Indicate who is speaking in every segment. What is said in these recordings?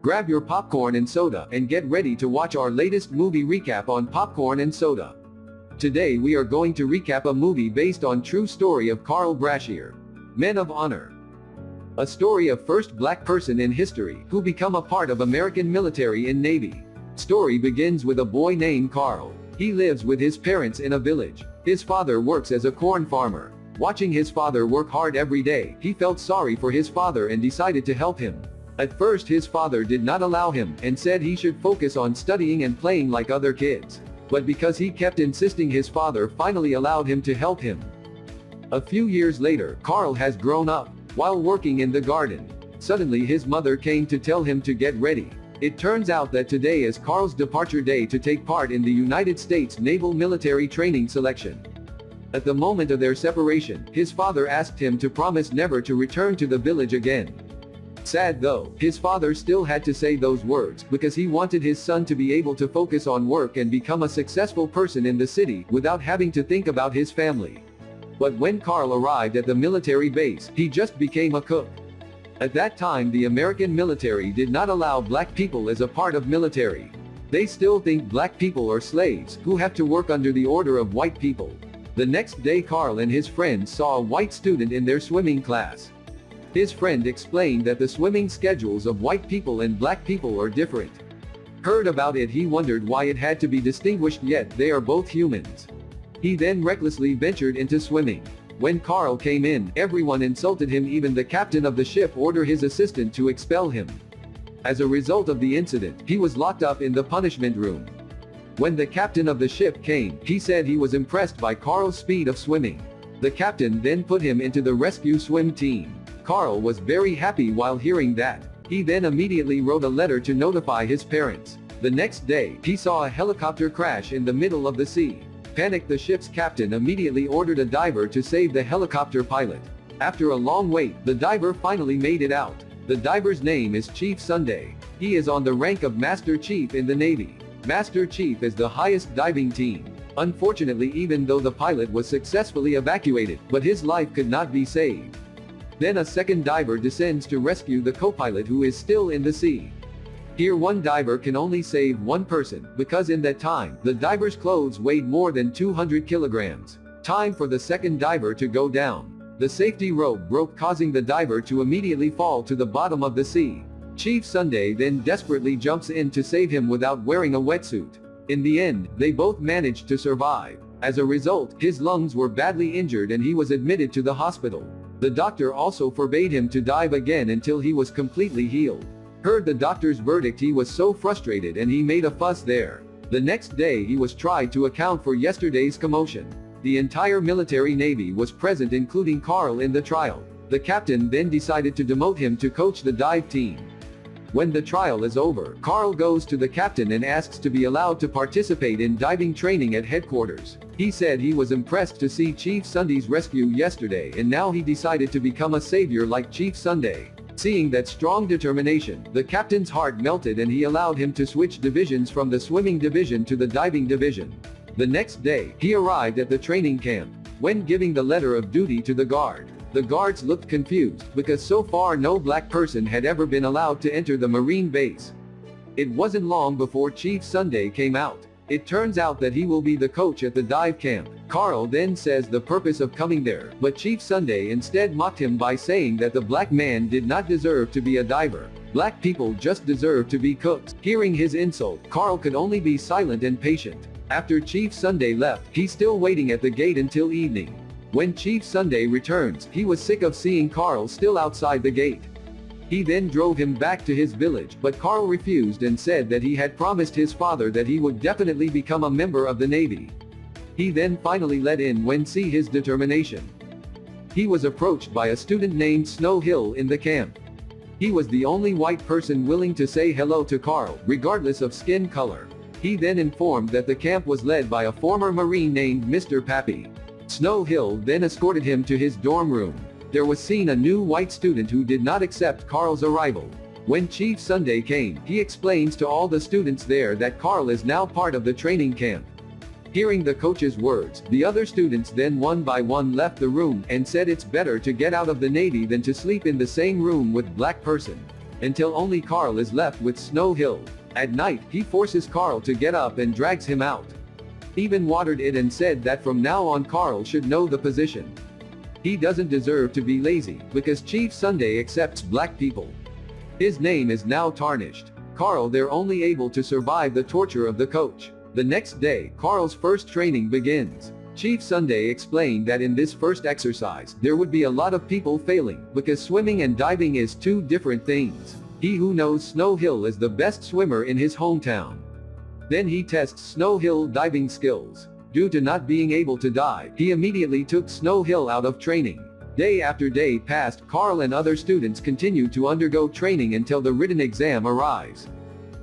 Speaker 1: Grab your popcorn and soda and get ready to watch our latest movie recap on Popcorn and Soda. Today we are going to recap a movie based on true story of Carl Brashear, Men of Honor. A story of first black person in history who become a part of American military and Navy. Story begins with a boy named Carl. He lives with his parents in a village. His father works as a corn farmer. Watching his father work hard every day, he felt sorry for his father and decided to help him. At first his father did not allow him and said he should focus on studying and playing like other kids. But because he kept insisting, his father finally allowed him to help him. A few years later, Carl has grown up. While working in the garden, suddenly his mother came to tell him to get ready. It turns out that today is Carl's departure day to take part in the United States Naval Military Training Selection. At the moment of their separation, his father asked him to promise never to return to the village again. Sad though, his father still had to say those words because he wanted his son to be able to focus on work and become a successful person in the city without having to think about his family. But when Carl arrived at the military base, he just became a cook. At that time the American military did not allow black people as a part of military. They still think black people are slaves who have to work under the order of white people. The next day Carl and his friends saw a white student in their swimming class. His friend explained that the swimming schedules of white people and black people are different. Heard about it, he wondered why it had to be distinguished, yet they are both humans. He then recklessly ventured into swimming. When Carl came in, everyone insulted him, even the captain of the ship ordered his assistant to expel him. As a result of the incident, he was locked up in the punishment room. When the captain of the ship came, he said he was impressed by Carl's speed of swimming. The captain then put him into the rescue swim team. Carl was very happy while hearing that. He then immediately wrote a letter to notify his parents. The next day, he saw a helicopter crash in the middle of the sea. Panicked, the ship's captain immediately ordered a diver to save the helicopter pilot. After a long wait, the diver finally made it out. The diver's name is Chief Sunday. He is on the rank of Master Chief in the Navy. Master Chief is the highest diving team. Unfortunately, even though the pilot was successfully evacuated, but his life could not be saved. Then a second diver descends to rescue the co-pilot who is still in the sea. Here one diver can only save one person, because in that time, the diver's clothes weighed more than 200 kilograms. Time for the second diver to go down. The safety rope broke, causing the diver to immediately fall to the bottom of the sea. Chief Sunday then desperately jumps in to save him without wearing a wetsuit. In the end, they both managed to survive. As a result, his lungs were badly injured and he was admitted to the hospital. The doctor also forbade him to dive again until he was completely healed. Heard the doctor's verdict, he was so frustrated and he made a fuss there. The next day he was tried to account for yesterday's commotion. The entire military navy was present, including Carl, in the trial. The captain then decided to demote him to coach the dive team. When the trial is over, Carl goes to the captain and asks to be allowed to participate in diving training at headquarters. He said he was impressed to see Chief Sunday's rescue yesterday and now he decided to become a savior like Chief Sunday. Seeing that strong determination, the captain's heart melted and he allowed him to switch divisions from the swimming division to the diving division. The next day, he arrived at the training camp. When giving the letter of duty to the guard, the guards looked confused because so far no black person had ever been allowed to enter the Marine base. It wasn't long before Chief Sunday came out. It turns out that he will be the coach at the dive camp. Carl then says the purpose of coming there, but Chief Sunday instead mocked him by saying that the black man did not deserve to be a diver. Black people just deserve to be cooks. Hearing his insult, Carl could only be silent and patient. After Chief Sunday left, he's still waiting at the gate until evening. When Chief Sunday returns, he was sick of seeing Carl still outside the gate. He then drove him back to his village, but Carl refused and said that he had promised his father that he would definitely become a member of the Navy. He then finally let in when see his determination. He was approached by a student named Snow Hill in the camp. He was the only white person willing to say hello to Carl, regardless of skin color. He then informed that the camp was led by a former Marine named Mr. Pappy. Snow Hill then escorted him to his dorm room. There was seen a new white student who did not accept Carl's arrival. When Chief Sunday came, he explains to all the students there that Carl is now part of the training camp. Hearing the coach's words, the other students then one by one left the room and said it's better to get out of the Navy than to sleep in the same room with black person. until only Carl is left with Snow Hill. At night, he forces Carl to get up and drags him out. Even watered it and said that from now on Carl should know the position. He doesn't deserve to be lazy, because Chief Sunday accepts black people. His name is now tarnished. Carl they're only able to survive the torture of the coach. The next day, Carl's first training begins. Chief Sunday explained that in this first exercise, there would be a lot of people failing, because swimming and diving is two different things. He who knows Snow Hill is the best swimmer in his hometown. Then he tests Snow Hill diving skills. Due to not being able to dive, he immediately took Snow Hill out of training. Day after day passed, Carl and other students continued to undergo training until the written exam arrives.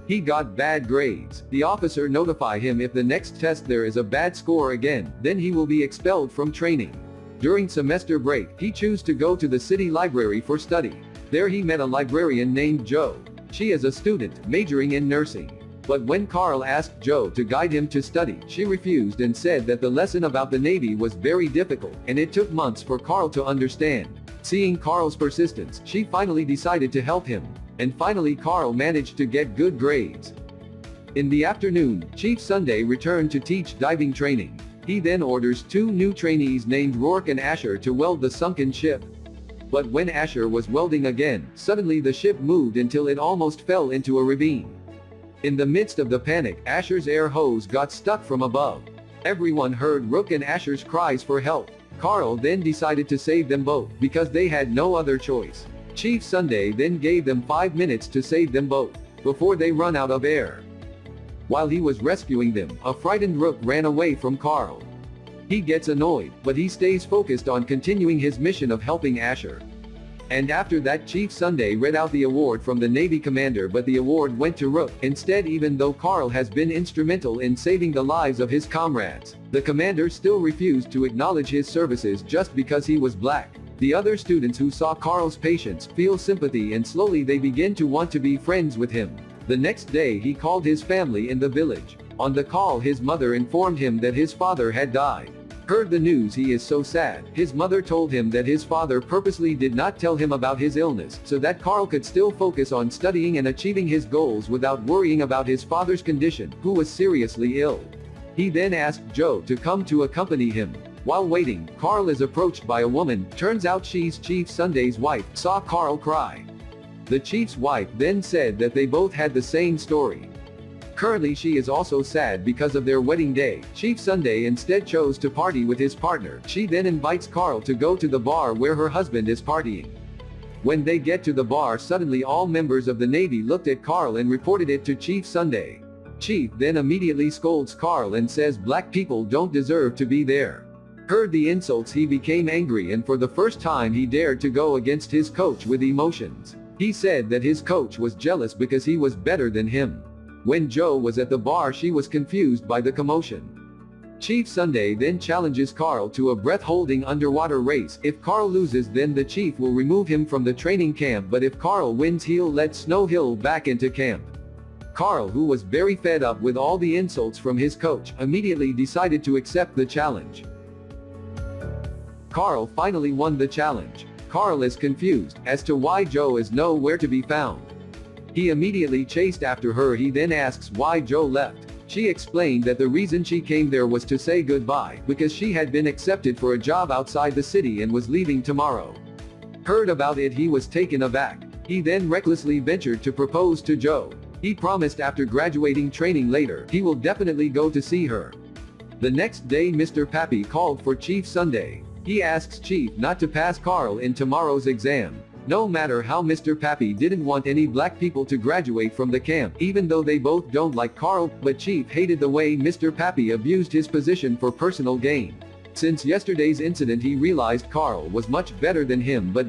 Speaker 1: He got bad grades. The officer notify him if the next test there is a bad score again, then he will be expelled from training. During semester break, he chose to go to the city library for study. There he met a librarian named Jo. She is a student, majoring in nursing. But when Carl asked Jo to guide him to study, she refused and said that the lesson about the Navy was very difficult, and it took months for Carl to understand. Seeing Carl's persistence, she finally decided to help him. And finally Carl managed to get good grades. In the afternoon, Chief Sunday returned to teach diving training. He then orders 2 new trainees named Rourke and Asher to weld the sunken ship. But when Asher was welding again, suddenly the ship moved until it almost fell into a ravine. In the midst of the panic, Asher's air hose got stuck from above. Everyone heard Rourke and Asher's cries for help. Carl then decided to save them both, because they had no other choice. Chief Sunday then gave them 5 minutes to save them both, before they run out of air. While he was rescuing them, a frightened Rourke ran away from Carl. He gets annoyed, but he stays focused on continuing his mission of helping Asher. And after that Chief Sunday read out the award from the Navy commander, but the award went to Rourke instead. Even though Carl has been instrumental in saving the lives of his comrades, the commander still refused to acknowledge his services just because he was black. The other students who saw Carl's patience feel sympathy, and slowly they begin to want to be friends with him. The next day he called his family in the village. On the call his mother informed him that his father had died. Heard the news, he is so sad. His mother told him that his father purposely did not tell him about his illness, so that Carl could still focus on studying and achieving his goals without worrying about his father's condition, who was seriously ill. He then asked Jo to come to accompany him. While waiting, Carl is approached by a woman. Turns out she's Chief Sunday's wife. Saw Carl cry. The chief's wife then said that they both had the same story. Currently she is also sad because of their wedding day. Chief Sunday instead chose to party with his partner. She then invites Carl to go to the bar where her husband is partying. When they get to the bar, suddenly all members of the Navy looked at Carl and reported it to Chief Sunday. Chief then immediately scolds Carl and says black people don't deserve to be there. Heard the insults, he became angry, and for the first time he dared to go against his coach with emotions. He said that his coach was jealous because he was better than him. When Jo was at the bar, she was confused by the commotion. Chief Sunday then challenges Carl to a breath-holding underwater race. If Carl loses, then the chief will remove him from the training camp, but if Carl wins, he'll let Snow Hill back into camp. Carl, who was very fed up with all the insults from his coach, immediately decided to accept the challenge. Carl finally won the challenge. Carl is confused as to why Jo is nowhere to be found. He immediately chased after her. He then asks why Jo left. She explained that the reason she came there was to say goodbye, because she had been accepted for a job outside the city and was leaving tomorrow. Heard about it, he was taken aback. He then recklessly ventured to propose to Jo. He promised after graduating training later, he will definitely go to see her. The next day Mr. Pappy called for Chief Sunday. He asks Chief not to pass Carl in tomorrow's exam. No matter how Mr. Pappy didn't want any black people to graduate from the camp, even though they both don't like Carl, but Chief hated the way Mr. Pappy abused his position for personal gain. Since yesterday's incident he realized Carl was much better than him, but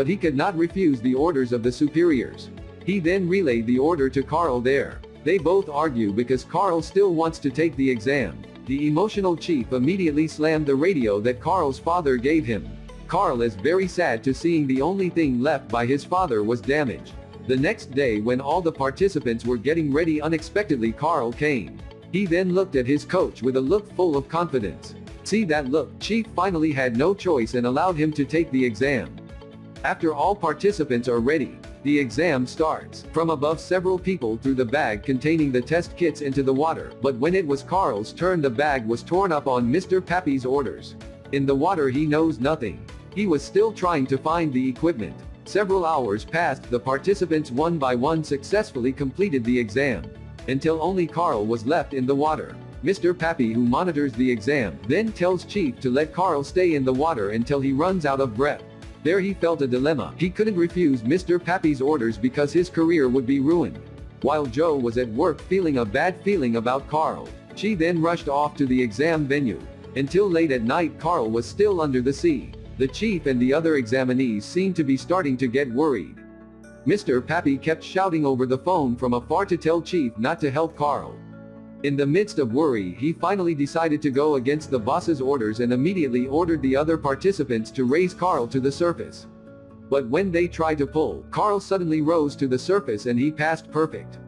Speaker 1: he could not refuse the orders of the superiors. He then relayed the order to Carl there. They both argue because Carl still wants to take the exam. The emotional chief immediately slammed the radio that Carl's father gave him. Carl is very sad to seeing the only thing left by his father was damaged. The next day when all the participants were getting ready, unexpectedly Carl came. He then looked at his coach with a look full of confidence. See that look? Chief finally had no choice and allowed him to take the exam. After all participants are ready, The exam starts. From above, several people threw the bag containing the test kits into the water, but when it was Carl's turn, the bag was torn up on Mr. Pappy's orders. In the water, he knows nothing. He was still trying to find the equipment. Several hours passed. The participants one by one successfully completed the exam, until only Carl was left in the water. Mr. Pappy, who monitors the exam, then tells Chief to let Carl stay in the water until he runs out of breath. There he felt a dilemma. He couldn't refuse Mr. Pappy's orders because his career would be ruined. While Joe was at work feeling a bad feeling about Carl, she then rushed off to the exam venue. Until late at night, Carl was still under the sea. The chief and the other examinees seemed to be starting to get worried. Mr. Pappy kept shouting over the phone from afar to tell Chief not to help Carl. In the midst of worry, he finally decided to go against the boss's orders and immediately ordered the other participants to raise Carl to the surface. But when they tried to pull, Carl suddenly rose to the surface and he passed perfect.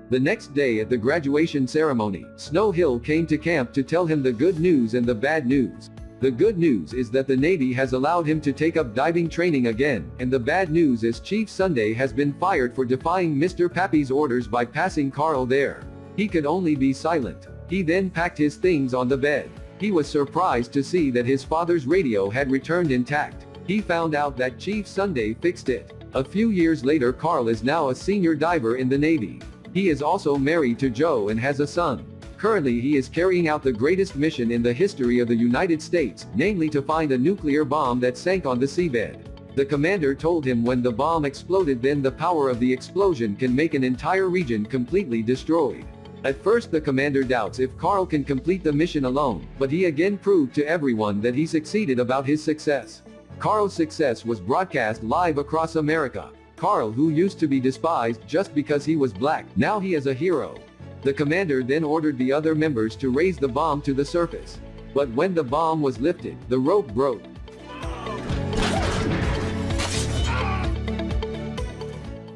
Speaker 1: The next day at the graduation ceremony, Snow Hill came to camp to tell him the good news and the bad news. The good news is that the Navy has allowed him to take up diving training again, and the bad news is Chief Sunday has been fired for defying Mr. Pappy's orders by passing Carl there. He could only be silent. He then packed his things on the bed. He was surprised to see that his father's radio had returned intact. He found out that Chief Sunday fixed it. A few years later, Carl is now a senior diver in the Navy. He is also married to Joe and has a son. Currently he is carrying out the greatest mission in the history of the United States, namely to find a nuclear bomb that sank on the seabed. The commander told him when the bomb exploded, then the power of the explosion can make an entire region completely destroyed. At first the commander doubts if Carl can complete the mission alone, but he again proved to everyone that he succeeded about his success. Carl's success was broadcast live across America. Carl, who used to be despised just because he was black, now he is a hero. The commander then ordered the other members to raise the bomb to the surface. But when the bomb was lifted, the rope broke.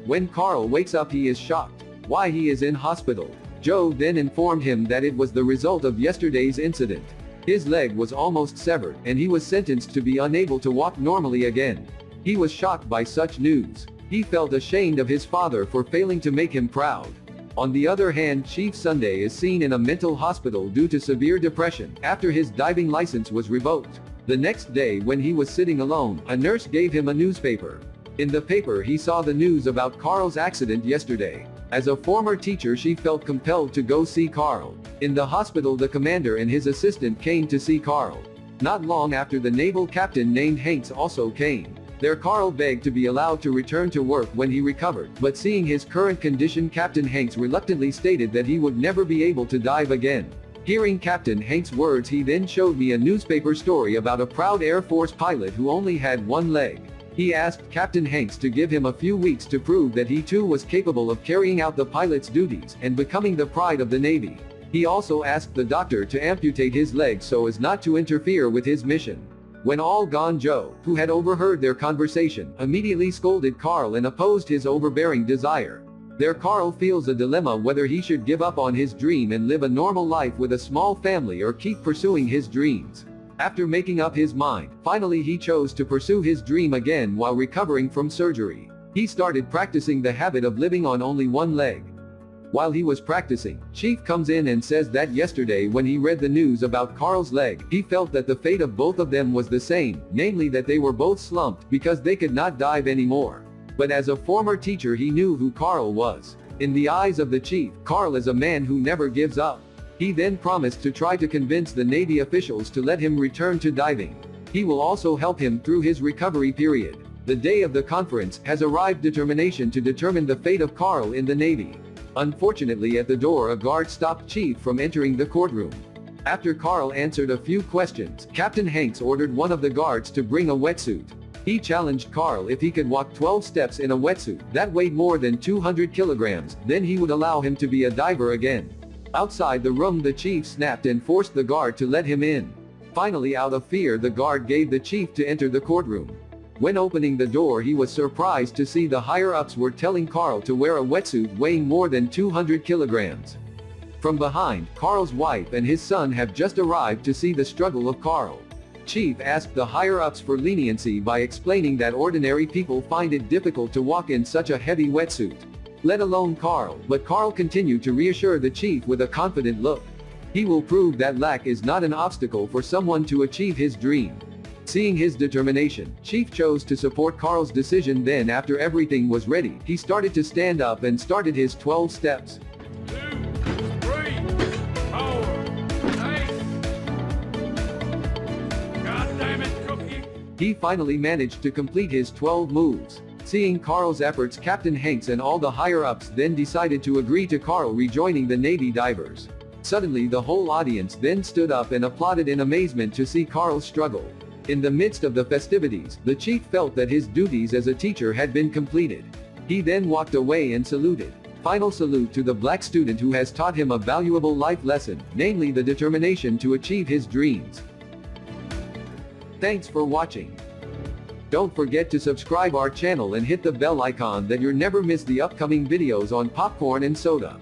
Speaker 1: When Carl wakes up, he is shocked. Why he is in hospital? Joe then informed him that it was the result of yesterday's incident. His leg was almost severed, and he was sentenced to be unable to walk normally again. He was shocked by such news. He felt ashamed of his father for failing to make him proud. On the other hand, Chief Sunday is seen in a mental hospital due to severe depression, after his diving license was revoked. The next day, when he was sitting alone, a nurse gave him a newspaper. In the paper he saw the news about Carl's accident yesterday. As a former teacher, she felt compelled to go see Carl. In the hospital, the commander and his assistant came to see Carl. Not long after, the naval captain named Hanks also came. There Carl begged to be allowed to return to work when he recovered, but seeing his current condition, Captain Hanks reluctantly stated that he would never be able to dive again. Hearing Captain Hanks' words, he then showed me a newspaper story about a proud Air Force pilot who only had one leg. He asked Captain Hanks to give him a few weeks to prove that he too was capable of carrying out the pilot's duties and becoming the pride of the Navy. He also asked the doctor to amputate his leg so as not to interfere with his mission. When all gone, Joe, who had overheard their conversation, immediately scolded Carl and opposed his overbearing desire. There Carl feels a dilemma whether he should give up on his dream and live a normal life with a small family or keep pursuing his dreams. After making up his mind, finally he chose to pursue his dream again while recovering from surgery. He started practicing the habit of living on only one leg. While he was practicing, Chief comes in and says that yesterday when he read the news about Carl's leg, he felt that the fate of both of them was the same, namely that they were both slumped because they could not dive anymore. But as a former teacher, he knew who Carl was. In the eyes of the chief, Carl is a man who never gives up. He then promised to try to convince the Navy officials to let him return to diving. He will also help him through his recovery period. The day of the conference has arrived, determination to determine the fate of Carl in the Navy. Unfortunately, at the door a guard stopped Chief from entering the courtroom. After Carl answered a few questions, Captain Hanks ordered one of the guards to bring a wetsuit. He challenged Carl if he could walk 12 steps in a wetsuit that weighed more than 200 kilograms, then he would allow him to be a diver again. Outside the room, the chief snapped and forced the guard to let him in. Finally, out of fear, the guard gave the chief to enter the courtroom. When opening the door, he was surprised to see the higher-ups were telling Carl to wear a wetsuit weighing more than 200 kilograms. From behind, Carl's wife and his son have just arrived to see the struggle of Carl. Chief asked the higher-ups for leniency by explaining that ordinary people find it difficult to walk in such a heavy wetsuit. Let alone Carl, but Carl continued to reassure the chief with a confident look. He will prove that lack is not an obstacle for someone to achieve his dream. Seeing his determination, Chief chose to support Carl's decision. Then after everything was ready, he started to stand up and started his 12 steps.
Speaker 2: 2, 3, 4, 8. God damn it, Cookie.
Speaker 1: He finally managed to complete his 12 moves. Seeing Carl's efforts, Captain Hanks and all the higher-ups then decided to agree to Carl rejoining the Navy divers. Suddenly the whole audience then stood up and applauded in amazement to see Carl's struggle. In the midst of the festivities, the chief felt that his duties as a teacher had been completed. He then walked away and saluted. Final salute to the black student who has taught him a valuable life lesson, namely the determination to achieve his dreams. Thanks for watching. Don't forget to subscribe our channel and hit the bell icon that you never miss the upcoming videos on Popcorn and Soda.